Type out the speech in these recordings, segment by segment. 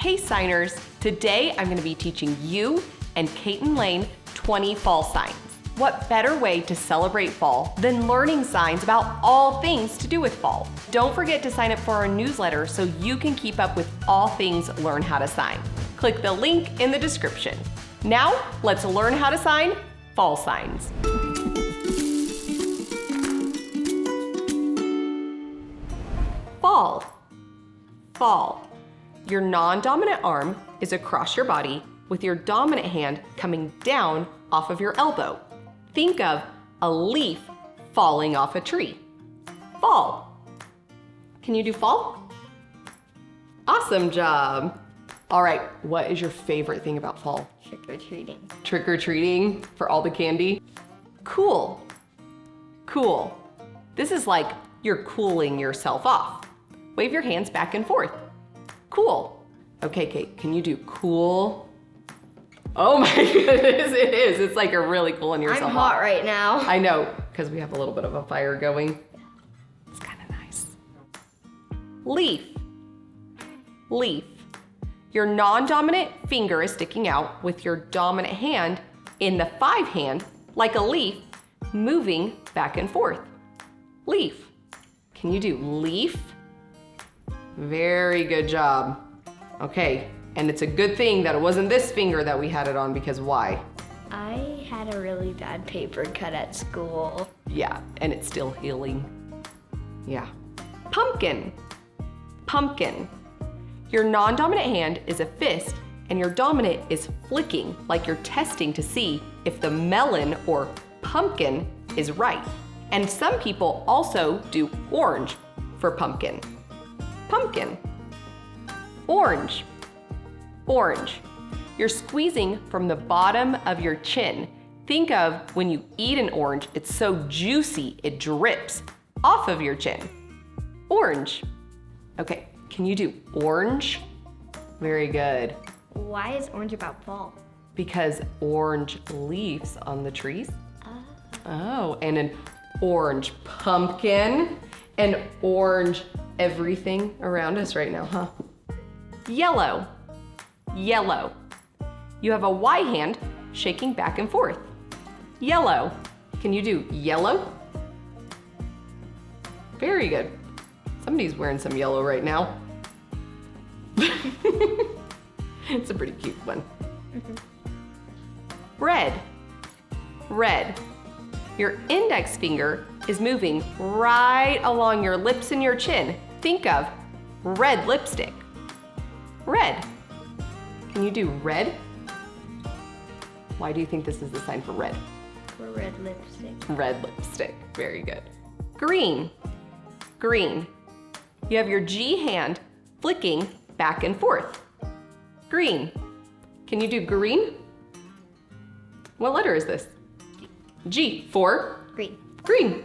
Hey signers, today I'm going to be teaching you and Kate and Lane 20 fall signs. What better way to celebrate fall than learning signs about all things to do with fall? Don't forget to sign up for our newsletter so you can keep up with all things Learn How to Sign. Click the link in the description. Now, let's learn how to sign fall signs. Fall. Fall. Your non-dominant arm is across your body with your dominant hand coming down off of your elbow. Think of a leaf falling off a tree. Fall. Can you do fall? Awesome job. All right, what is your favorite thing about fall? Trick-or-treating. Trick-or-treating for all the candy? Cool. Cool. This is like you're cooling yourself off. Wave your hands back and forth. Cool. Okay, Kate, can you do cool? Oh my goodness, it is. It's like you're really cooling yourself off. I'm hot right now. I know, because we have a little bit of a fire going. It's kind of nice. Leaf. Leaf. Your non-dominant finger is sticking out with your dominant hand in the 5 hand, like a leaf, moving back and forth. Leaf. Can you do leaf? Very good job. Okay, and it's a good thing that it wasn't this finger that we had it on, because why? I had a really bad paper cut at school. Yeah, and it's still healing. Yeah. Pumpkin. Pumpkin. Your non-dominant hand is a fist and your dominant is flicking, like you're testing to see if the melon or pumpkin is right. And some people also do orange for pumpkin. Pumpkin. Orange. Orange. You're squeezing from the bottom of your chin. Think of when you eat an orange, it's so juicy, it drips off of your chin. Orange. Okay, can you do orange? Very good. Why is orange about fall? Because orange leaves on the trees. Oh, and an orange pumpkin, and orange everything around us right now, huh? Yellow. Yellow. You have a Y hand shaking back and forth. Yellow. Can you do yellow? Very good. Somebody's wearing some yellow right now. It's a pretty cute one. Red. Red. Your index finger is moving right along your lips and your chin. Think of red lipstick. Red. Can you do red? Why do you think this is the sign for red? For red lipstick. Red lipstick. Very good. Green. Green. You have your G hand flicking back and forth. Green. Can you do green? What letter is this? G for? Green. Green.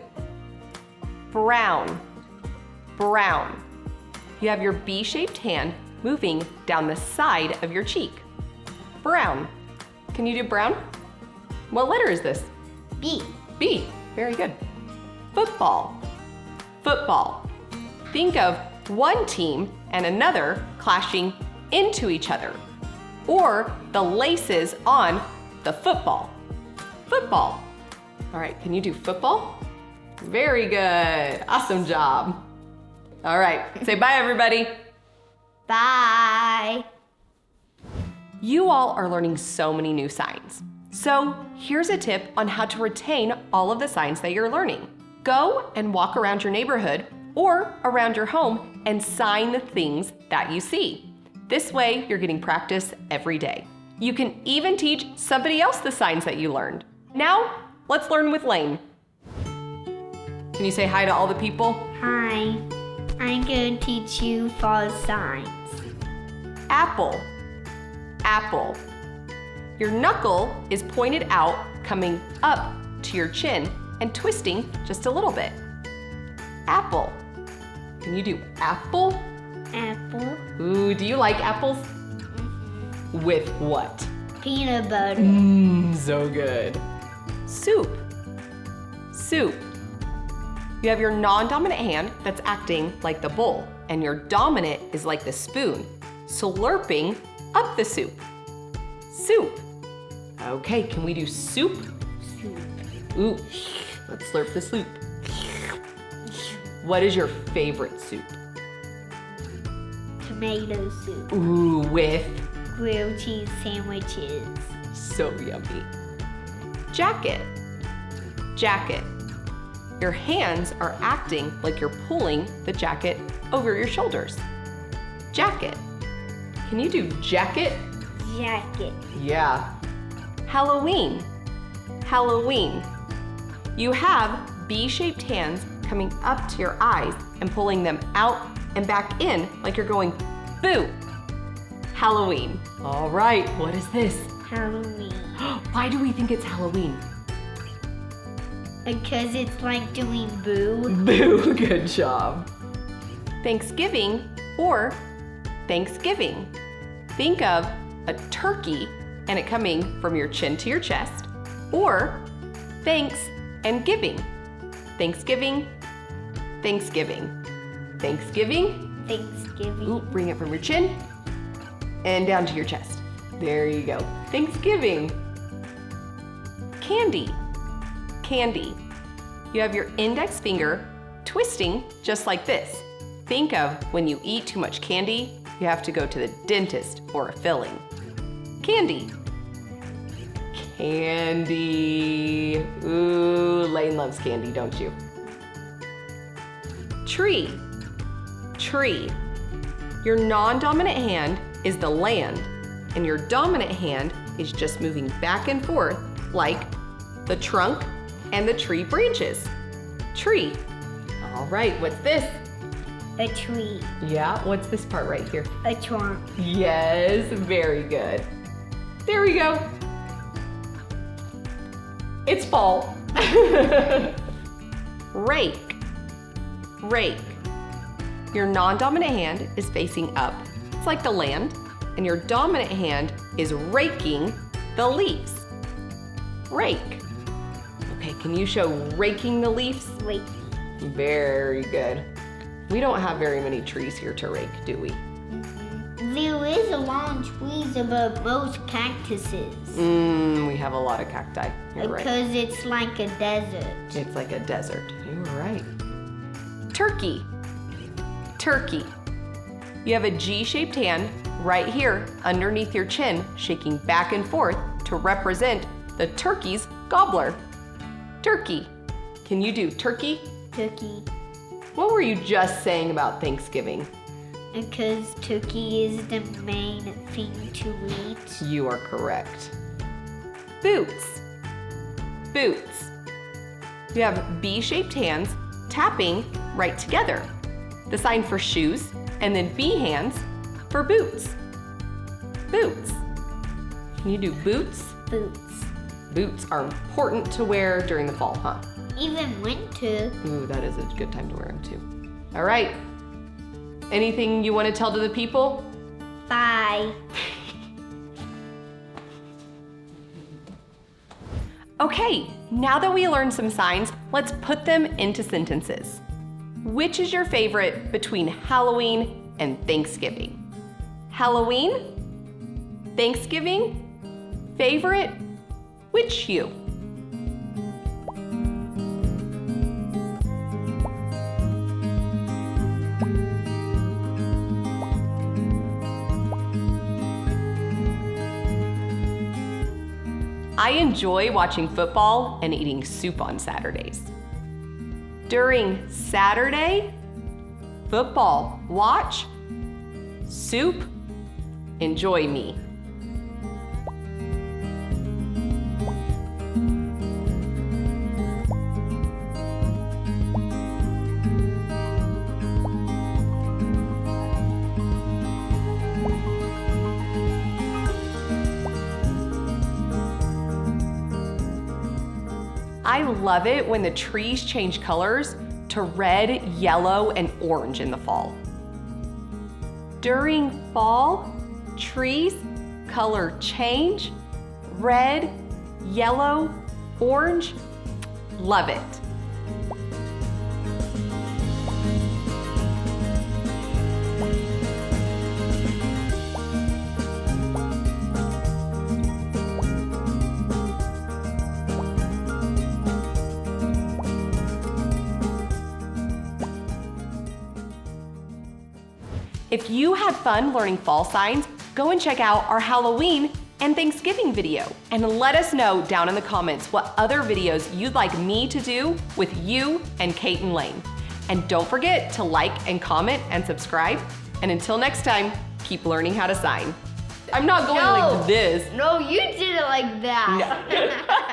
Brown. Brown. You have your B-shaped hand moving down the side of your cheek. Brown. Can you do brown? What letter is this? B. B. Very good. Football. Football. Think of one team and another clashing into each other, or the laces on the football. Football. All right, can you do football? Very good. Awesome job. All right, say bye, everybody. Bye. You all are learning so many new signs. So here's a tip on how to retain all of the signs that you're learning. Go and walk around your neighborhood or around your home and sign the things that you see. This way, you're getting practice every day. You can even teach somebody else the signs that you learned. Now, let's learn with Lane. Can you say hi to all the people? Hi. I'm going to teach you fall signs. Apple. Apple. Your knuckle is pointed out, coming up to your chin and twisting just a little bit. Apple. Can you do apple? Apple. Ooh, do you like apples? With what? Peanut butter. So good. Soup. Soup. You have your non-dominant hand that's acting like the bowl, and your dominant is like the spoon. slurping up the soup. Soup. Okay, can we do soup? Soup. Ooh, let's slurp the soup. What is your favorite soup? Tomato soup. Ooh, with Grilled cheese sandwiches. so yummy. Jacket. Jacket. Your hands are acting like you're pulling the jacket over your shoulders. Jacket. Can you do jacket? Jacket. Yeah. Halloween. Halloween. You have B-shaped hands coming up to your eyes and pulling them out and back in like you're going boo. Halloween. All right, what is this? Halloween. Why do we think it's Halloween? Because it's like doing boo. Boo, good job. Thanksgiving or Thanksgiving. Think of a turkey and it coming from your chin to your chest, or thanks and giving. Thanksgiving, Thanksgiving. Thanksgiving. Thanksgiving. Ooh, bring it from your chin and down to your chest. There you go. Thanksgiving. Candy. Candy. You have your index finger twisting just like this. Think of when you eat too much candy, you have to go to the dentist for a filling. Candy. Candy. Ooh, Lane loves candy, don't you? Tree. Tree. Your non-dominant hand is the land, and your dominant hand is just moving back and forth like the trunk and the tree branches. Tree. All right, what's this? A tree. Yeah, what's this part right here? A trunk. Yes, very good. There we go. It's fall. Rake. Rake. Your non-dominant hand is facing up. It's like the land, and your dominant hand is raking the leaves. Rake. Okay, can you show raking the leaves? Rake. Very good. We don't have very many trees here to rake, do we? There is a lot of trees above most cactuses. We have a lot of cacti. You're right. Because it's like a desert. It's like a desert. You were right. Turkey. Turkey. You have a G-shaped hand right here underneath your chin, shaking back and forth to represent the turkey's gobbler. Turkey. Can you do turkey? Turkey. What were you just saying about Thanksgiving? Because turkey is the main thing to eat. You are correct. Boots. Boots. You have B-shaped hands tapping right together. The sign for shoes, and then B hands for boots. Boots. Can you do boots? Boots. Boots are important to wear during the fall, huh? Even winter. Ooh, that is a good time to wear them too. All right. Anything you want to tell to the people? Bye. Okay, now that we learned some signs, let's put them into sentences. Which is your favorite between Halloween and Thanksgiving? Halloween? Thanksgiving? Favorite? Which you? I enjoy watching football and eating soup on Saturdays. During Saturday, football, watch, soup, enjoy me. I love it when the trees change colors to red, yellow, and orange in the fall. During fall, trees color change, red, yellow, orange. Love it. If you had fun learning fall signs, go and check out our Halloween and Thanksgiving video. And let us know down in the comments what other videos you'd like me to do with you and Kate and Lane. And don't forget to like and comment and subscribe. And until next time, keep learning how to sign. I'm not going like this. No, you did it like that. No.